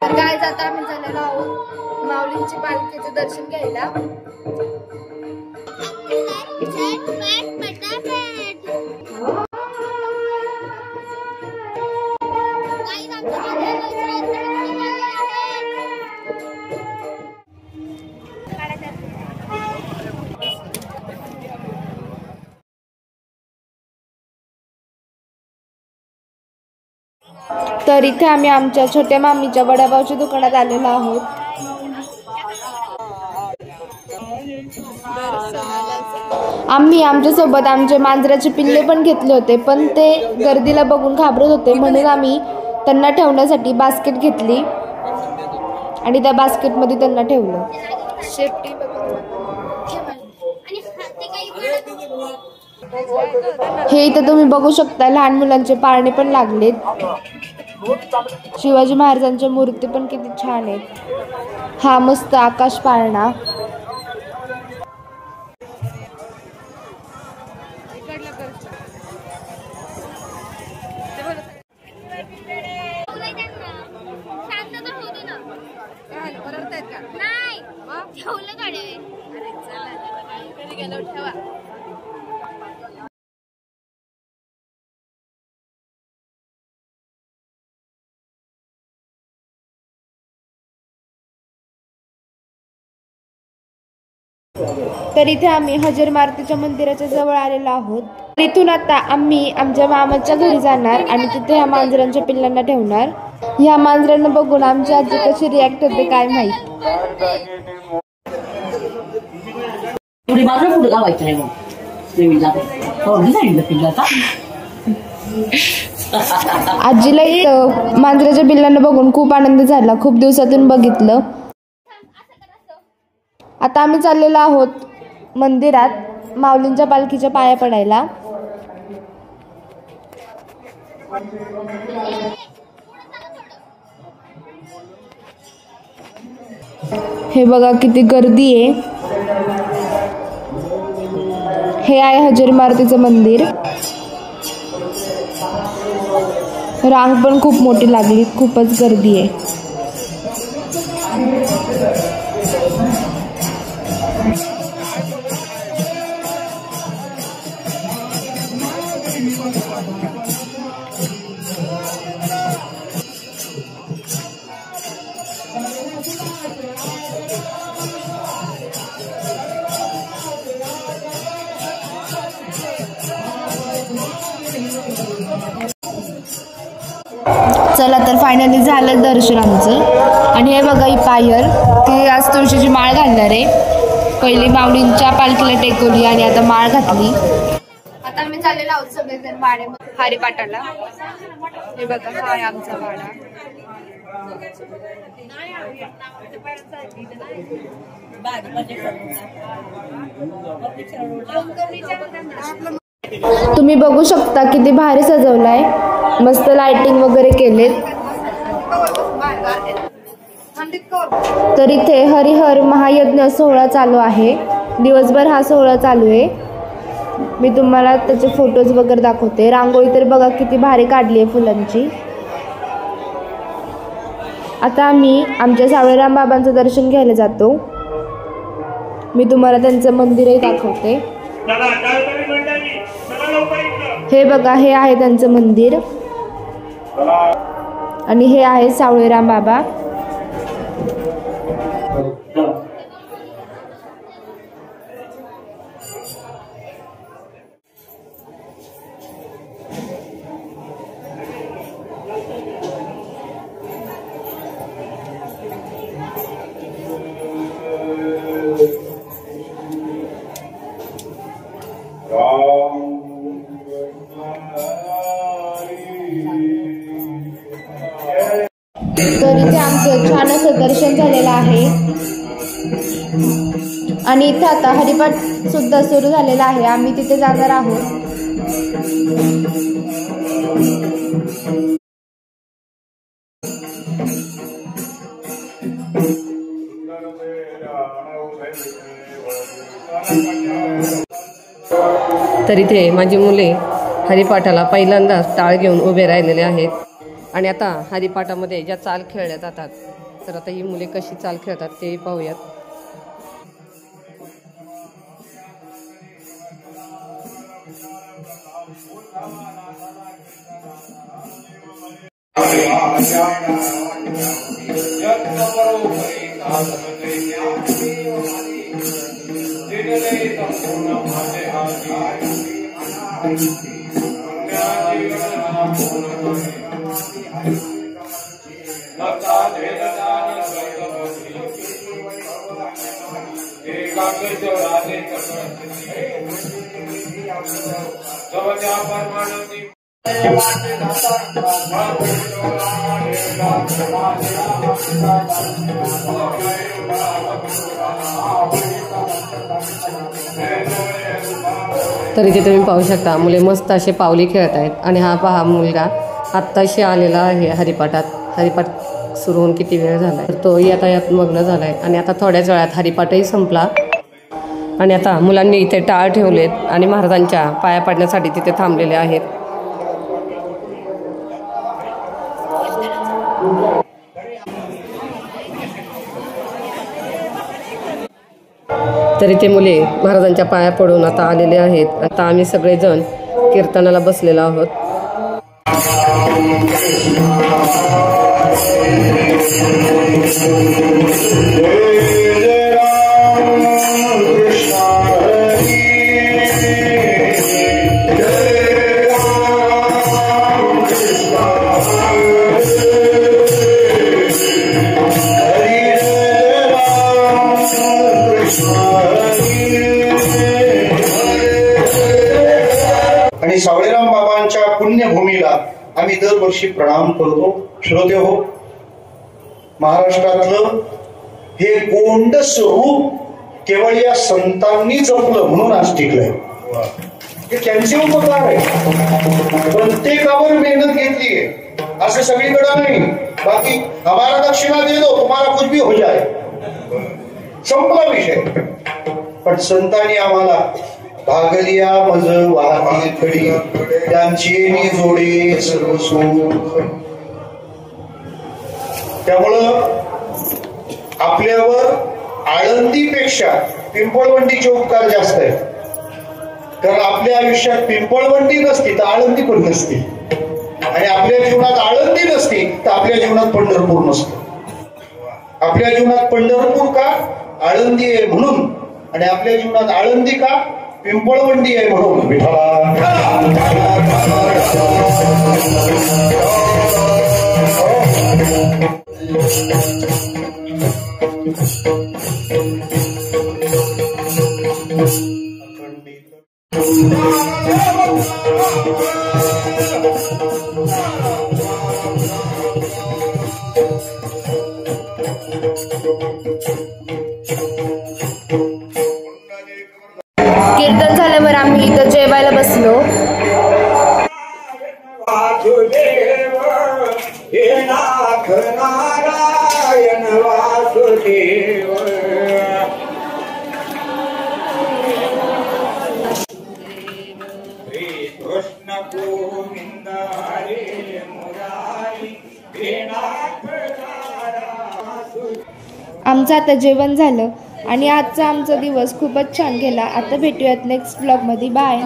काय आता आम्ही झालेलो आहोत माऊलींची पालखीचं दर्शन घ्यायला. तर इथे आम्ही आमच्या छोट्या मामीच्या वडापावच्या दुकानात आलेलो आहोत. आम्ही आमच्यासोबत आमचे मांजराचे पिल्ले पण घेतले होते, पण ते गर्दीला बघून घाबरत होते, म्हणून आम्ही त्यांना ठेवण्यासाठी बास्केट घेतली आणि त्या बास्केटमध्ये त्यांना ठेवलं. सेफ्टी हे इथं तुम्ही बघू शकता, लहान मुलांचे पाळणे पण लागलेत. शिवाजी महाराजांच्या मूर्ती पण किती छान आहेत. हा मस्त आकाश पाळणा. तर इथे आम्ही हजर मारुतीच्या मंदिराच्या जवळ आलेलो आहोत. इथून आता आम्ही आमच्या मामाच्या घरी जाणार आणि तिथे ह्या मांजरांच्या पिल्लांना ठेवणार. ह्या मांजरांना बघून आमची आजी कशी रिॲक्ट होते काय माहित. आजीला इथं मांजराच्या पिल्लांना बघून खूप आनंद झाला. खूप दिवसातून बघितलं. आता आम्ही चाललेलो आहोत मंदिरात माऊलींच्या पालखीच्या पाया पडायला. हे बघा किती गर्दी आहे. हे आहे हजर मारुतीचं मंदिर. रांग पण खूप मोठी लागली, खूपच गर्दी आहे. चला तर फायनली झालं दर्शन आमचं. आणि हे बघा ही पायल, ती आज तुळशीची माळ घालणार आहे. पहिली माऊलींच्या पालखीला टेकवली आणि आता माळ घातली. आता आम्ही चाललेलो आहोत सगळेजण वाड्यामध्ये हरिपाठाला. हे बघा हा आहे आमचा वाडा. तुम्ही बघू शकता किती भारी सजवलाय. मस्त लाइटिंग वगैरे केलेत. तर इथे हरिहर महायज्ञ सोहळा चालू आहे. दिवसभर हा सोहळा चालू आहे. मी तुम्हाला त्याचे फोटोज वगैरे दाखवते. रांगोळी तर बघा किती भारी काढली आहे फुलांची. आता आम्ही आमच्या सावळेराम बाबांचं दर्शन घ्यायला जातो. मी तुम्हाला त्यांचं मंदिरही दाखवते. हे बघा हे आहे त्यांचं मंदिर आणि हे आहे सावळेराम बाबा. तर इथे आमचं छान असं दर्शन झालेलं आहे आणि इथे आता हरिपाठ सुद्धा सुरू झालेला आहे. आम्ही तिथे जाणार आहोत. तर इथे माझी मुले हरिपाठाला पहिल्यांदाच टाळ घेऊन उभे राहिलेले आहेत. आणि आता हरिपाठामध्ये ज्या चाल खेळल्या जातात, तर आता ही मुले कशी चाल खेळतात ते पाहूयात. तर इथे तुम्ही पाहू शकता मुले मस्त असे पावली खेळत आहेत. आणि हा पहा मुलगा आत्ताशी आलेला आहे हरिपाठात. हरिपाठ सुरू होऊन किती वेळ झाला आहे, तर तोही आता यात मग्न झाला आहे. आणि आता थोड्याच वेळात हरिपाठही संपला. आणि आता मुलांनी इथे टाळ ठेवलेत आणि महाराजांच्या पाया पडण्यासाठी तिथे थांबलेले आहेत. तरी ते मुले महाराजांच्या पाया पडून आता आलेले आहेत. आता आम्ही सगळेजण कीर्तनाला बसलेलो आहोत. आणि सावळेराम बाबांच्या पुण्यभूमीला आम्ही दरवर्षी प्रणाम करतो. श्रोते हो, महाराष्ट्रातलं हे गोंडस रूप केवळ या संतांनी जपलं म्हणून आज टिकलंय. हे त्यांचे उपकार आहे. प्रत्येकावर मेहनत घेतलीये, असं सगळीकडे नाही. बाकी हमारा दक्षिणा दे दो, तुम्हाला कुछ भी हो जाए, संपला विषय. पण संतांनी आम्हाला भागलिया मज वाहती खडी, त्यांची जोडे सर्व सुख. त्यामुळं आपल्यावर आळंदीपेक्षा पिंपळवंडीचे उपकार जास्त आहेत. कारण आपल्या आयुष्यात पिंपळवंडी नसती तर आळंदी पण नसती, आणि आपल्या जीवनात आळंदी नसती तर आपल्या जीवनात पंढरपूर नसतं. आपल्या जीवनात पंढरपूर का? आळंदी आहे म्हणून. आणि आपल्या जीवनात आळंदी का? पिंपळवंडी आहे म्हणून. कीर्तन झाल्यावर आम्ही इथं जेवायला बसलो. वासुदेव हे नाथ नारायण वासुदेव. श्री कृष्ण गोविंद हरे मुरारी हे नाथ नारायण. आमचं आता जेवण झालं आणि आजचा आमचा दिवस खूपच छान गेला. आता भेटूयात नेक्स्ट व्लॉगमध्ये. बाय.